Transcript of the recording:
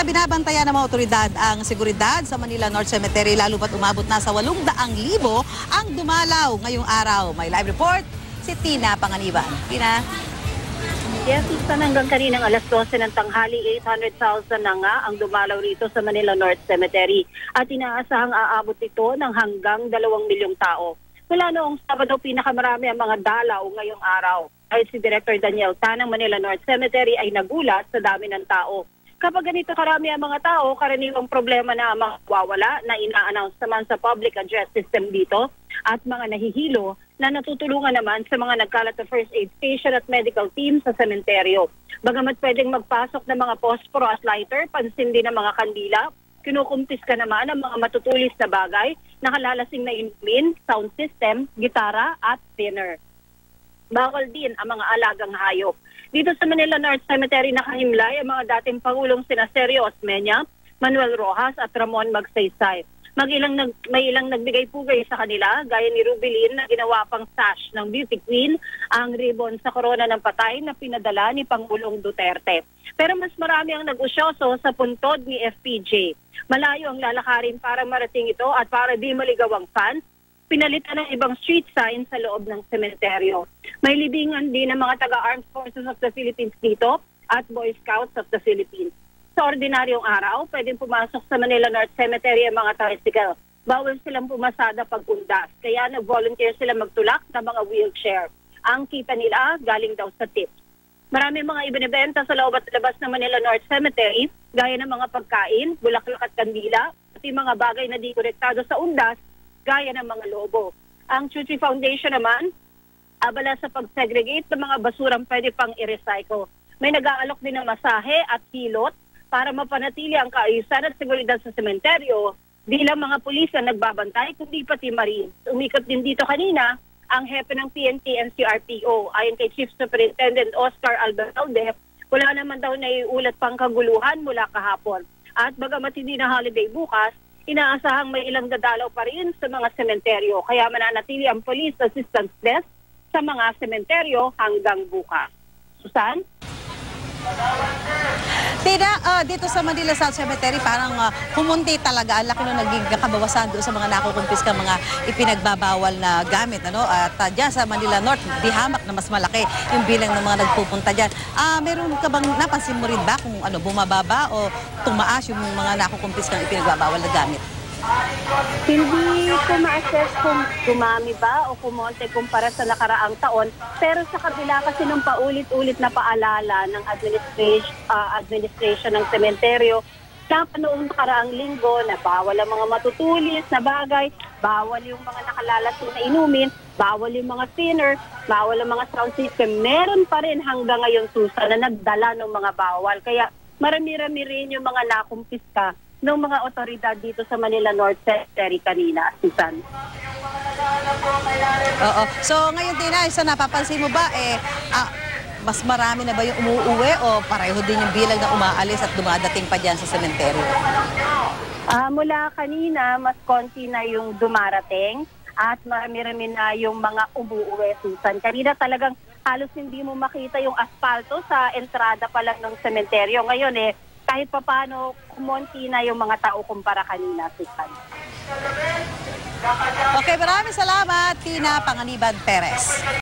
binabantayan ng mga otoridad ang seguridad sa Manila North Cemetery lalo pat umabot na sa 800,000 ang dumalaw ngayong araw. May live report si Tina Panganiban. Tina? Yes, hanggang kaninang alas 12 ng tanghali, 800,000 na nga ang dumalaw rito sa Manila North Cemetery. At inaasahang aabot ito ng hanggang 2 milyong tao. Mula noong Sabado, pinakamarami ang mga dalaw ngayong araw. Ay si Director Daniel Tan ng Manila North Cemetery ay nagulat sa dami ng tao. Kapag ganito karami ang mga tao, karaniwang problema na ang mga wawala na ina-announce naman sa public address system dito at mga nahihilo na natutulungan naman sa mga nagkalat na first aid station at medical team sa sementeryo. Bagamat pwedeng magpasok ng mga posporo at lighter, pansin din ng mga kandila, kinukumpiska naman ang mga matutulis na bagay, nakalalasing na inumin, sound system, gitara at dinner. Bawal din ang mga alagang hayop. Dito sa Manila North Cemetery nakahimlay ang mga dating Pangulong sina Sergio Osmeña, Manuel Rojas at Ramon Magsaysay. May ilang nagbigay-pugay sa kanila, gaya ni Rubilin na ginawa pang sash ng Beauty Queen, ang ribbon sa korona ng patay na pinadala ni Pangulong Duterte. Pero mas marami ang nag-usyoso sa puntod ni FPJ. Malayo ang lalakarin para marating ito at para di maligaw ang fans, pinalitan ng ibang street sign sa loob ng sementeryo. May libingan din ng mga taga-Armed Forces of the Philippines dito at Boy Scouts of the Philippines. Sa ordinaryong araw, pwedeng pumasok sa Manila North Cemetery ang mga tricycle. Bawal silang pumasada pag undas, kaya nag-volunteer sila magtulak ng mga wheelchair. Ang kita nila galing daw sa tips. Marami mga ibinebenta sa loob at labas ng Manila North Cemetery, gaya ng mga pagkain, bulaklak at kandila, at yung mga bagay na di konektado sa undas, gaya ng mga lobo. Ang Chuchi Foundation naman, abala sa pag-segregate ng mga basurang pwede pang i-recycle. May nag-aalok din ng masahe at hilot para mapanatili ang kaayusan at seguridad sa sementeryo. Di lang mga pulis ang nagbabantay, kundi pati Marines. Umikot din dito kanina ang hepe ng PNP NCRPO. Ayon kay Chief Superintendent Oscar Albertalde, wala naman daw naiulat pang kaguluhan mula kahapon. At bagamat hindi na holiday bukas, inaasahang may ilang dadalaw pa rin sa mga sementeryo. Kaya mananatili ang Police Assistance Desk sa mga sementeryo hanggang bukas. Susan? Tina, dito sa Manila South Cemetery parang humunti talaga. Ang laki nung naging kabawasan doon sa mga nakukumpiska mga ipinagbabawal na gamit. At dyan sa Manila North, dihamak na mas malaki yung bilang ng mga nagpupunta dyan. Meron ka bang napansin mo rin ba kung bumababa o tumaas yung mga nakukumpiskang ipinagbabawal na gamit? Hindi ko ma-assess kung dumami ba o kumonte kumpara sa nakaraang taon. Pero sa kabila kasi ng paulit-ulit na paalala ng administration ng sementeryo na noong nakaraang linggo na bawal ang mga matutulis na bagay, bawal yung mga nakalalasing na inumin, bawal yung mga thinner, bawal ang mga sound system. Meron pa rin hanggang ngayon, Susan, na nagdala ng mga bawal. Kaya marami-rami rin yung mga nakumpiska ng mga otoridad dito sa Manila North Cemetery kanina, Susan. Oo. So ngayon, Tina, isa napapansin mo ba, mas marami na ba yung umuuwi o pareho din yung bilang na umaalis at dumadating pa dyan sa sementeryo? Mula kanina, mas konti na yung dumarating at marami-rami na yung mga umuuwi, Susan. Kanina talagang halos hindi mo makita yung asfalto sa entrada pa lang ng sementeryo. Ngayon kahit pa paano, kumonti na yung mga tao kumpara kanina, Susan. Okay, maraming salamat, Tina Panganiban Perez.